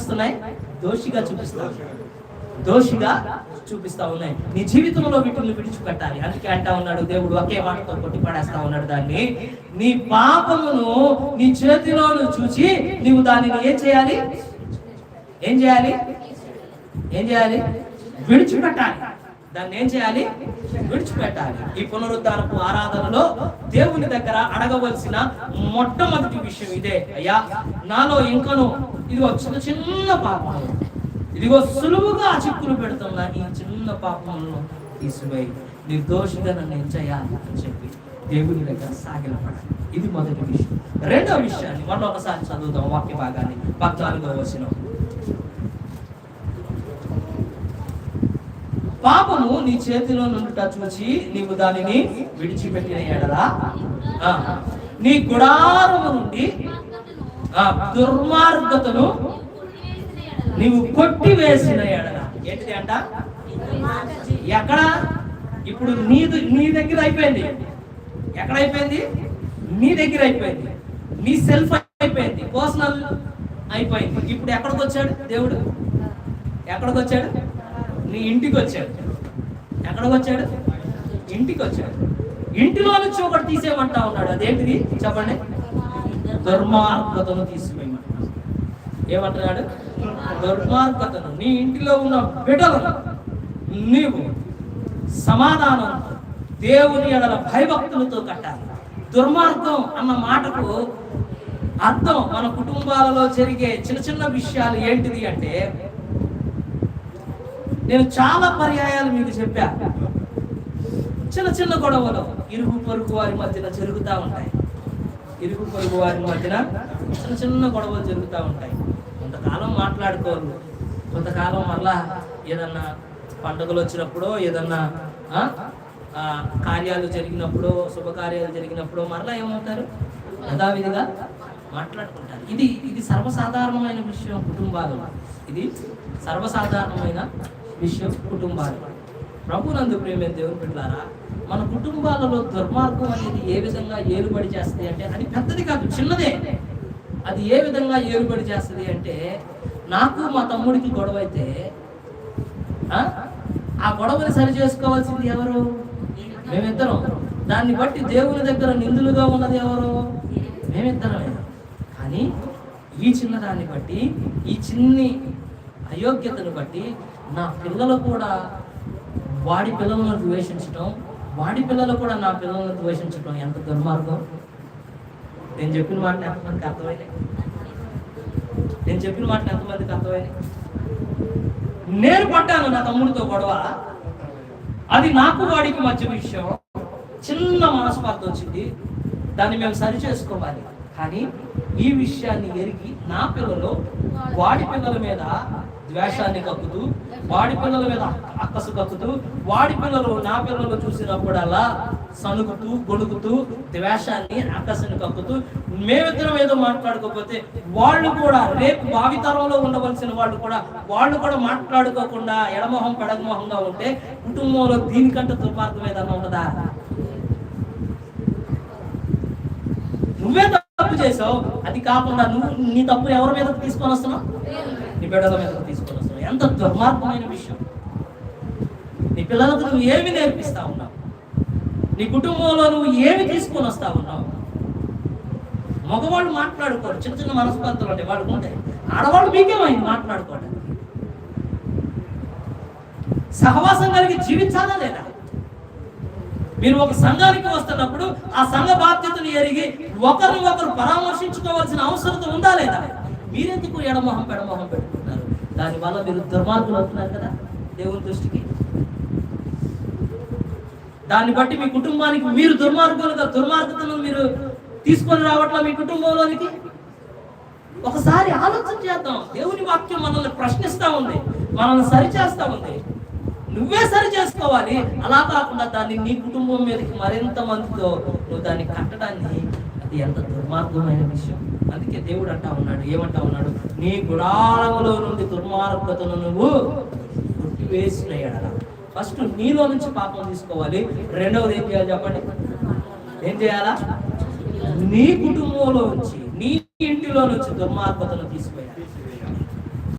చూపిస్తున్నాయి? దోషిగా చూపిస్తా ఉన్నాయి. నీ జీవితంలో వీటిని విడిచిపెట్టాలి. అందుకే అంటా ఉన్నాడు దేవుడు, ఒకే మాటతో కొట్టి పడేస్తా ఉన్నాడు దాన్ని. నీ పాపమును నీ చేతిలో చూచి నీవు దానిని ఏం చేయాలి? విడిచిపెట్టాలి. దాన్ని ఏం చేయాలి? విడిచిపెట్టాలి. ఈ పునరుద్ధానపు ఆరాధనలో దేవుని దగ్గర అడగవలసిన మొట్టమొదటి విషయం ఇదే. అయ్యా, నాలో ఇంకను ఇదిగో చిన్న పాపం, ఇదిగో సులువుగా చిక్కులు పెడుతున్నా, ఈ చిన్న పాపంలో తీసివేయి, నిర్దోషిగా నన్ను ఏం చేయాలి అని చెప్పి దేవుని దగ్గర సాగిలపడాలి. ఇది మొదటి విషయం. రెండో విషయాన్ని మరొకసారి చదువుతాం వాక్య భాగాన్ని. 14వ వచనం. పాపము నీ చేతిలో నుండుట చూచి నీవు దానిని విడిచిపెట్టిన ఎడలా నీ గుడారము నుండి దుర్మార్గతను నీవు కొట్టివేసిన ఎడల. ఏంటిది అంట? ఎక్కడ? ఇప్పుడు నీ దగ్గర అయిపోయింది. ఎక్కడైపోయింది? నీ దగ్గర అయిపోయింది. నీ సెల్ఫ్ అయిపోయింది, పర్సనల్ అయిపోయింది. ఇప్పుడు ఎక్కడికి వచ్చాడు దేవుడు? ఎక్కడికి వచ్చాడు? నీ ఇంటికి వచ్చాడు. ఎక్కడికి వచ్చాడు? ఇంటికి వచ్చాడు. ఇంటిలో నుంచి ఒకటి తీసేయమంటా ఉన్నాడు. అదేంటిది చెప్పండి? దుర్మార్గతను తీసివేయమంటాడు. ఏమంటున్నాడు? దుర్మార్గతను. నీ ఇంటిలో ఉన్న బిడ్డలను నీవు సమాధానంతో దేవుని ఎడల భయభక్తులతో కట్టాలి. దుర్మార్గం అన్న మాటకు అర్థం మన కుటుంబాలలో జరిగే చిన్న విషయాలు ఏంటిది అంటే, నేను చాలా పర్యాయాలు మీకు చెప్పా, చిన్న గొడవలు ఇరుగు పొరుగు వారి మధ్యన జరుగుతూ ఉంటాయి. ఇరుగు పొరుగు వారి మధ్యన చిన్న గొడవలు జరుగుతూ ఉంటాయి. కొంతకాలం మాట్లాడుకోరు, కొంతకాలం మళ్ళా ఏదన్నా పండుగలు వచ్చినప్పుడు, ఏదన్నా కార్యాలు జరిగినప్పుడు, శుభకార్యాలు జరిగినప్పుడు మరలా ఏమవుతారు? యథావిధిగా మాట్లాడుకుంటారు. ఇది సర్వసాధారణమైన విషయం కుటుంబాలలో. ఇది సర్వసాధారణమైన విషయం కుటుంబాలు. ప్రభునందు ప్రేమ దేవుని బిడ్డలారా, మన కుటుంబాలలో దుర్మార్గం అనేది ఏ విధంగా ఏలుబడి చేస్తుంది అంటే, అది పెద్దది కాదు, చిన్నదే. అది ఏ విధంగా ఏలుబడి చేస్తుంది అంటే, నాకు మా తమ్ముడికి గొడవ అయితే ఆ గొడవని సరి చేసుకోవాల్సింది ఎవరు? మేమిద్దరం. దాన్ని బట్టి దేవుని దగ్గర నిందులుగా ఉన్నది ఎవరు? మేమిద్దరమే. కానీ ఈ చిన్నదాన్ని బట్టి, ఈ చిన్ని అయోగ్యతను బట్టి నా పిల్లలు కూడా వాడి పిల్లలను ద్వేషించడం, వాడి పిల్లలు కూడా నా పిల్లలను ద్వేషించడం ఎంత దుర్మార్గం. నేను చెప్పిన మాటలు ఎంతమందికి అర్థమైనాయి? నేను పడ్డాను నా తమ్ముడితో గొడవ. అది నాకు వాడికి మధ్య విషయం. చిన్న మనస్పార్థం వచ్చింది, దాన్ని మేము సరి చేసుకోవాలి. కానీ ఈ విషయాన్ని ఎరిగి నా పిల్లలు వాడి పిల్లల మీద ద్వేషాన్ని కక్కుతూ, వాడి పిల్లల మీద అక్కసు కక్కుతూ, వాడి పిల్లలు నా పిల్లలు చూసినప్పుడల్లా సణుకుతూ గొణుకుతూ ద్వేషాన్ని అక్కసుని కక్కుతూ, మేమిద్దరం ఏదో మాట్లాడుకోకపోతే వాళ్ళు కూడా రేపు భావితరంలో ఉండవలసిన వాళ్ళు కూడా మాట్లాడుకోకుండా ఎడమొహం పెడమొహంగా ఉంటే కుటుంబంలో దీనికంటే దుర్మార్గం ఏదన్నా ఉండదా? నువ్వే తప్పు చేసావు, అది కాకుండా నీ తప్పు ఎవరి మీద తీసుకొని వస్తున్నావు? నీ బిడ్డల మీద తీసుకొని వస్తున్నావు. ఎంత దుర్మార్గమైన విషయం. నీ పిల్లలకు నువ్వు ఏమి నేర్పిస్తా ఉన్నావు? నీ కుటుంబంలో నువ్వు ఏమి తీసుకొని వస్తా ఉన్నావు? మగవాళ్ళు మాట్లాడుకోరు, చిన్న మనస్పర్ధలు ఉంటాయి, వాళ్ళు ఉంటాయి. ఆడవాళ్ళు మీకేమైంది మాట్లాడుకోవడానికి? సహవాసం కలిగి జీవించాలా లేదా? మీరు ఒక సంఘానికి వస్తున్నప్పుడు ఆ సంఘ బాధ్యతను ఎరిగి ఒకరు పరామర్శించుకోవాల్సిన అవసరం ఉందా లేదా? మీరెందుకు ఎడమొహం పెడమొహం పెట్టుకుంటారు? దానివల్ల మీరు దుర్మార్గులు అవుతున్నారు కదా దేవుని దృష్టికి. దాన్ని బట్టి మీ కుటుంబానికి మీరు దుర్మార్గతను మీరు తీసుకొని రావట్లా మీ కుటుంబంలోనికి. ఒకసారి ఆలోచన చేద్దాం. దేవుని వాక్యం మనల్ని ప్రశ్నిస్తా ఉంది, మనల్ని సరిచేస్తా ఉంది. నువ్వే సరి చేసుకోవాలి. అలా కాకుండా దాన్ని నీ కుటుంబం మీదకి మరింత మందితో నువ్వు దాన్ని కట్టడాన్ని, అది ఎంత దుర్మార్గమైన విషయం. అందుకే దేవుడు ఏమంటా ఉన్నాడు? నీ గుడారములో నుండి దుర్మార్గతను నువ్వు కొట్టివేసిన ఎడల. ఫస్ట్ నీలో నుంచి పాపం తీసుకోవాలి. రెండవది ఏం చేయాలి చెప్పండి? ఏం చేయాలా? నీ కుటుంబంలో నుంచి, నీ ఇంటిలో నుంచి దుర్మార్గతను